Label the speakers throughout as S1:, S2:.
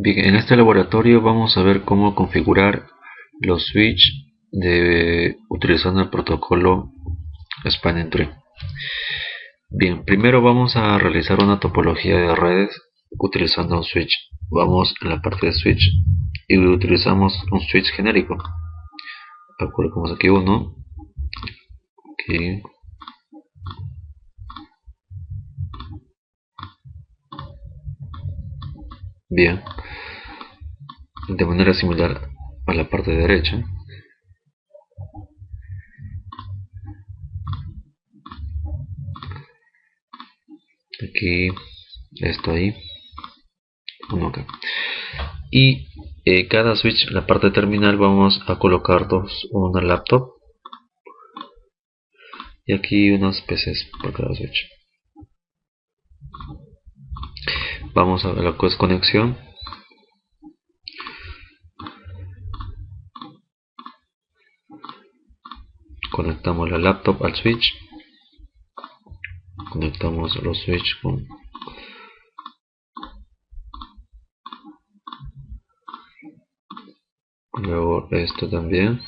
S1: Bien, en este laboratorio vamos a ver cómo configurar los switch utilizando el protocolo Spanning Tree. Bien, primero vamos a realizar una topología de redes utilizando un switch. Vamos a la parte de switch y utilizamos un switch genérico. Colocamos aquí uno, aquí, bien, de manera similar a la parte derecha. Aquí, esto ahí, uno acá. Y cada switch, la parte terminal, vamos a colocar una laptop y aquí unos PCs por cada switch. Vamos a ver lo que es conexión. Conectamos la laptop al switch. Conectamos los switch con luego esto también.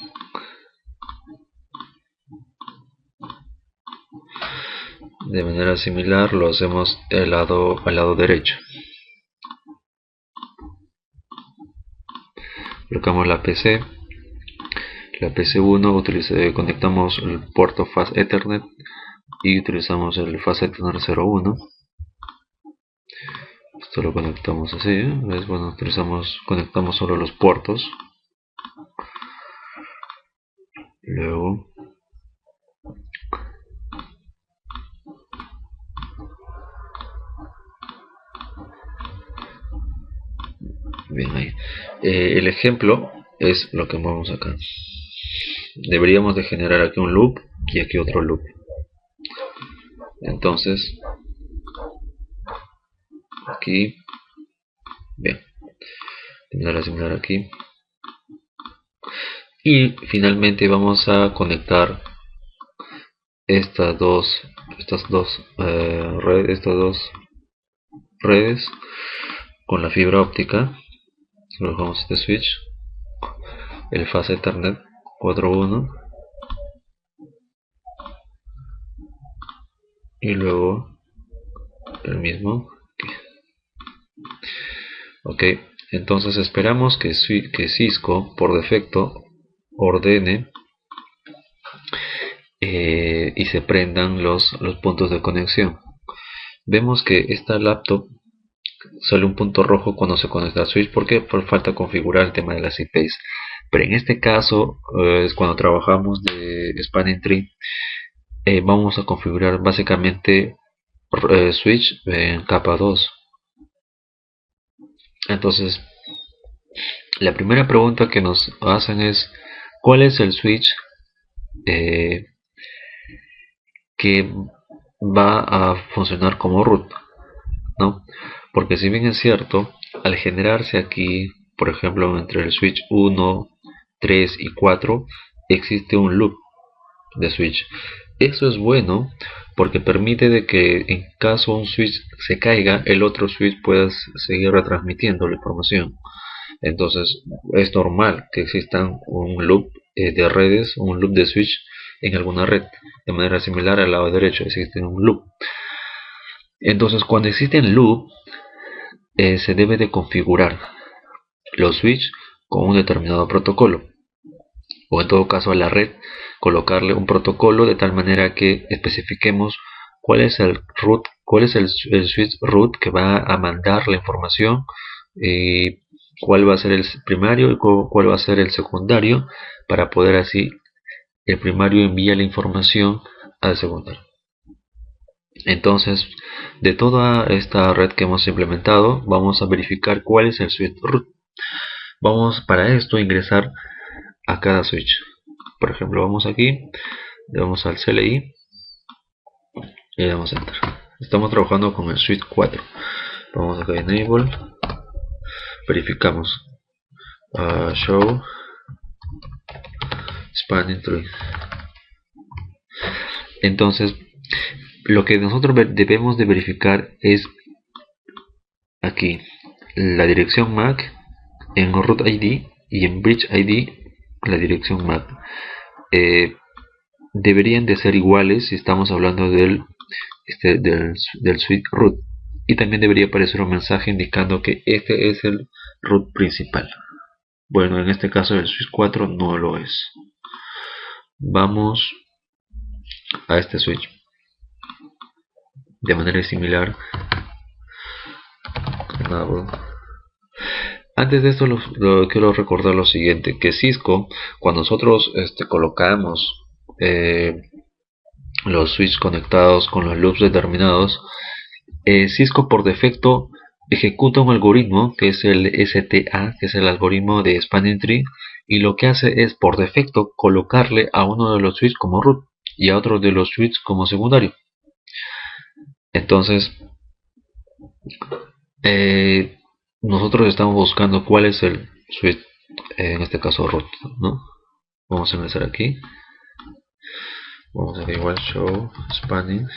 S1: De manera similar lo hacemos al lado derecho. Colocamos la PC. La PC1 conectamos el puerto Fast Ethernet y utilizamos el Fast Ethernet 01. Esto lo conectamos así, ¿ves? Bueno, conectamos solo los puertos. Luego bien ahí. El ejemplo es lo que vamos acá. Deberíamos de generar aquí un loop y aquí otro loop. Entonces aquí, bien, de manera similar aquí. Y finalmente vamos a conectar estas dos redes con la fibra óptica. Colocamos este switch, el Fast Ethernet 4.1 y luego el mismo aquí. Ok, entonces esperamos que Cisco por defecto ordene y se prendan los puntos de conexión. Vemos que esta laptop sale un punto rojo cuando se conecta al switch porque por falta configurar el tema de las IPs. Pero en este caso es cuando trabajamos de Spanning Tree, vamos a configurar básicamente switch en capa 2. Entonces la primera pregunta que nos hacen es ¿cuál es el switch que va a funcionar como root? ¿No? Porque si bien es cierto, al generarse aquí, por ejemplo, entre el switch 1, 3 y 4, existe un loop de switch. Eso es bueno porque permite de que en caso un switch se caiga, el otro switch pueda seguir retransmitiendo la información. Entonces es normal que exista un loop de redes, un loop de switch en alguna red. De manera similar al lado derecho existe un loop. Entonces cuando existen loop se debe de configurar los switch con un determinado protocolo, o en todo caso a la red colocarle un protocolo de tal manera que especifiquemos cuál es el root, cuál es el switch root que va a mandar la información, cuál va a ser el primario y cuál va a ser el secundario, para poder así el primario envía la información al secundario. Entonces, de toda esta red que hemos implementado, vamos a verificar cuál es el switch root. Vamos para esto a ingresar a cada switch. Por ejemplo, vamos aquí, le damos al CLI y le damos Enter. Estamos trabajando con el switch 4. Vamos acá a Enable, verificamos Show Spanning Tree. Entonces, lo que nosotros debemos de verificar es aquí la dirección MAC en root ID y en bridge ID la dirección MAC. Deberían de ser iguales si estamos hablando del suite root, y también debería aparecer un mensaje indicando que este es el root principal. Bueno, en este caso el switch 4 no lo es. Vamos a este switch. De manera similar, antes de esto quiero recordar lo siguiente, que Cisco, cuando nosotros colocamos los switches conectados con los loops determinados, Cisco por defecto ejecuta un algoritmo que es el STA, que es el algoritmo de Spanning Tree, y lo que hace es por defecto colocarle a uno de los switches como root y a otro de los switches como secundario. Entonces nosotros estamos buscando cuál es el switch, en este caso root, ¿no? Vamos a empezar aquí. Vamos a hacer igual show spanning.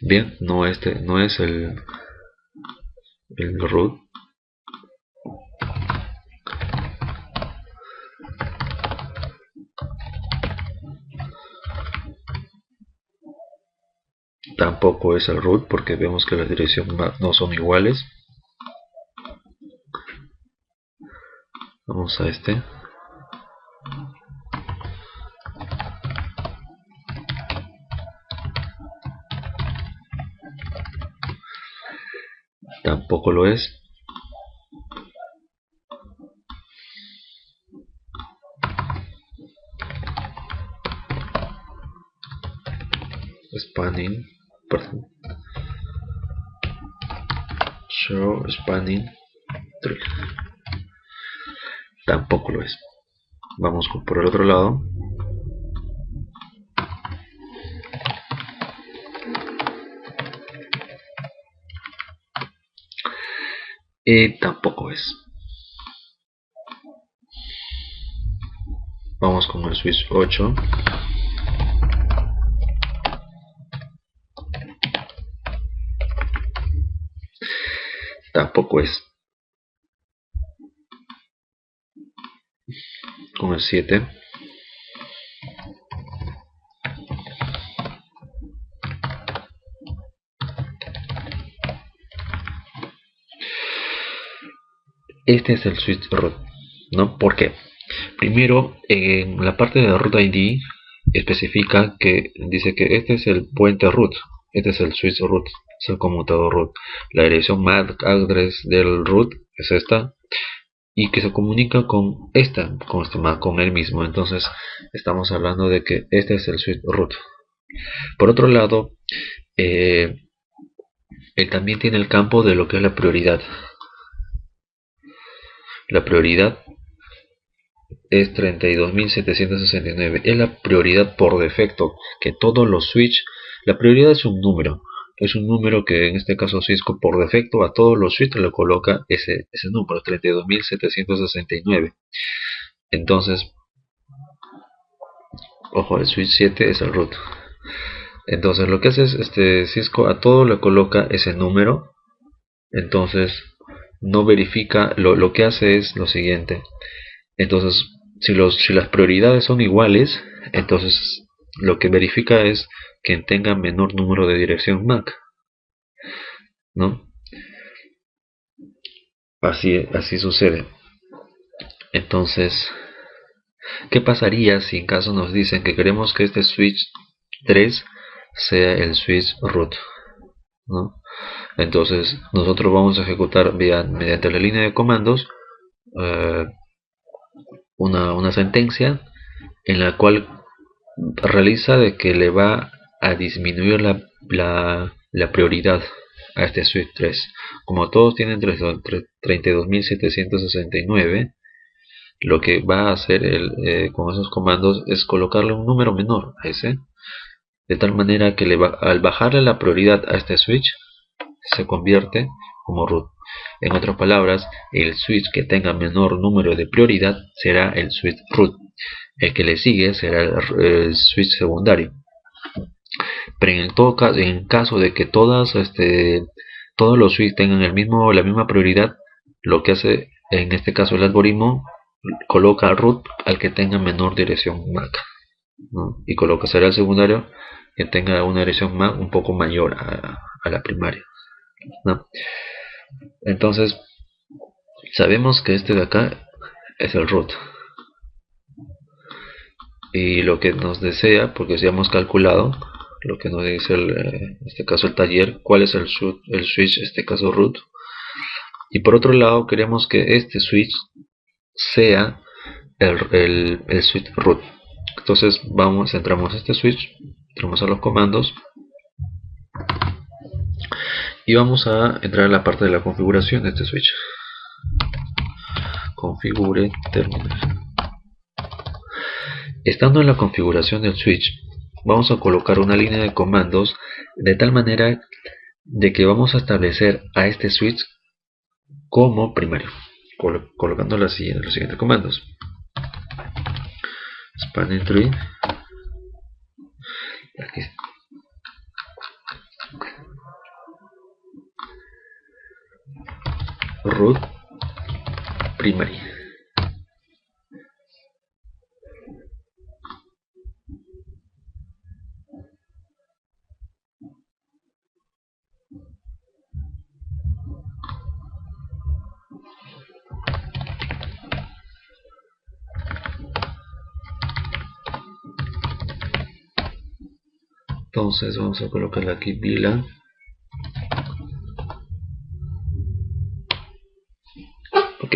S1: Bien, no es el root. Tampoco es el root porque vemos que las direcciones no son iguales. Vamos a este. Tampoco lo es. Spanning, perdón. Show spanning tree. Tampoco lo es. Vamos por el otro lado. Y tampoco es. Vamos con el switch 8. Tampoco es. Con el 7. Este es el switch root, ¿no? ¿Por qué? Primero, en la parte de root ID especifica que dice que este es el puente root, este es el switch root, es el conmutador root. La dirección MAC address del root es esta, y que se comunica con esta, con él mismo. Entonces estamos hablando de que este es el switch root. Por otro lado, él también tiene el campo de lo que es la prioridad. La prioridad es 32.769. Es la prioridad por defecto que todos los switch. La prioridad es un número. Es un número que en este caso Cisco por defecto a todos los switch le coloca ese número, 32.769. Entonces, ojo, el switch 7 es el root. Entonces lo que hace es Cisco a todo le coloca ese número. Entonces no verifica, lo que hace es lo siguiente. Entonces si las prioridades son iguales, entonces lo que verifica es que tenga menor número de dirección MAC, ¿no? Así sucede. Entonces, ¿qué pasaría si en caso nos dicen que queremos que este switch 3 sea el switch root, ¿no? Entonces nosotros vamos a ejecutar mediante la línea de comandos una sentencia en la cual realiza de que le va a disminuir la prioridad a este switch 3. Como todos tienen 32.769, lo que va a hacer con esos comandos es colocarle un número menor a ese, de tal manera que al bajarle la prioridad a este switch se convierte como root. En otras palabras, el switch que tenga menor número de prioridad será el switch root. El que le sigue será el switch secundario. Pero en todo caso, en caso de que todos los switches tengan la misma prioridad, lo que hace en este caso el algoritmo coloca root al que tenga menor dirección MAC, ¿no? Y será el secundario que tenga una dirección MAC un poco mayor a la primaria, ¿no? Entonces sabemos que este de acá es el root, y lo que nos desea, porque ya hemos calculado lo que nos dice en este caso el taller, cuál es el switch, en este caso root. Y por otro lado queremos que este switch sea el switch root. Entonces entramos a este switch, entramos a los comandos y vamos a entrar a la parte de la configuración de este switch. Configure terminal. Estando en la configuración del switch, vamos a colocar una línea de comandos de tal manera de que vamos a establecer a este switch como primario, colocando los siguientes comandos: spanning tree, aquí, root primary. Entonces vamos a colocarle aquí VLAN. Ok.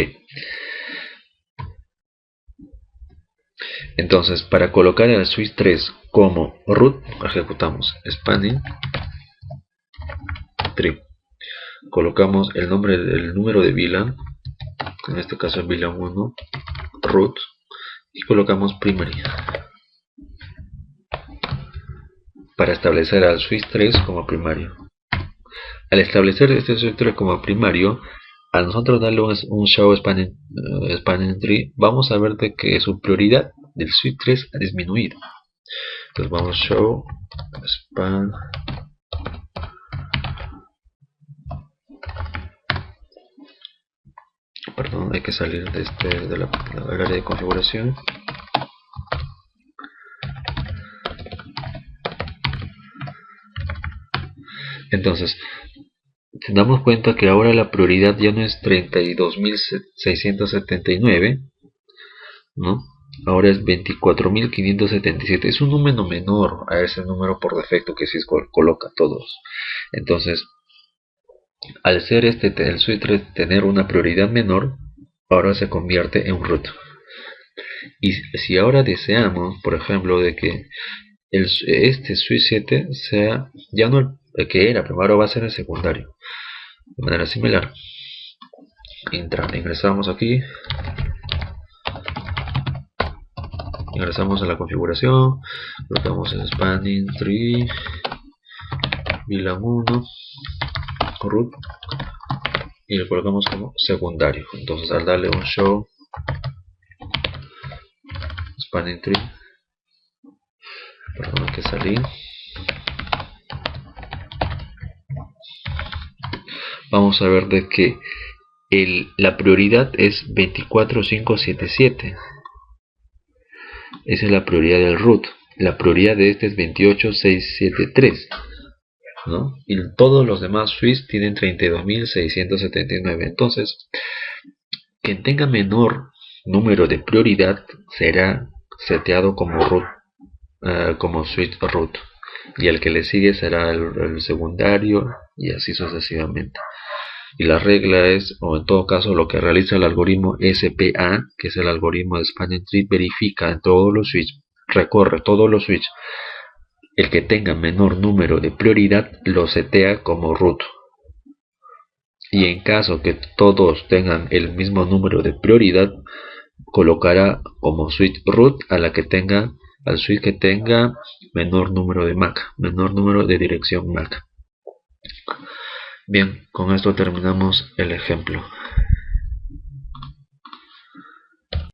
S1: Entonces, para colocar el switch 3 como root, ejecutamos spanning tree. Colocamos el número de VLAN, en este caso el VLAN 1, root, y colocamos primary, para establecer al switch 3 como primario. Al establecer este switch 3 como primario, a nosotros darle un show spanning tree, vamos a ver de que su prioridad del switch 3 ha disminuido. Entonces vamos show span, perdón, hay que salir de la área de configuración. Entonces damos cuenta que ahora la prioridad ya no es 32.679, ¿no? Ahora es 24.577. Es un número menor a ese número por defecto que Cisco coloca todos. Entonces, al ser el switch tener una prioridad menor, ahora se convierte en un root. Y si ahora deseamos, por ejemplo, de que este switch 7 sea ya no el que era, primero va a ser el secundario. De manera similar, ingresamos aquí, ingresamos a la configuración, colocamos el spanning tree, VLAN 1, root, y lo colocamos como secundario. Entonces al darle un show spanning tree, perdón, que salí, vamos a ver de que la prioridad es 24577. Esa es la prioridad del root. La prioridad de este es 28673, ¿no? Y todos los demás switches tienen 32.679. Entonces, quien tenga menor número de prioridad será seteado como root, como switch root, y el que le sigue será el secundario, y así sucesivamente. Y la regla es, o en todo caso lo que realiza el algoritmo SPA, que es el algoritmo de Spanning Tree, verifica en todos los switches, recorre todos los switches, el que tenga menor número de prioridad lo setea como root, y en caso que todos tengan el mismo número de prioridad, colocará como switch root al switch que tenga menor número de MAC, menor número de dirección MAC. Bien, con esto terminamos el ejemplo.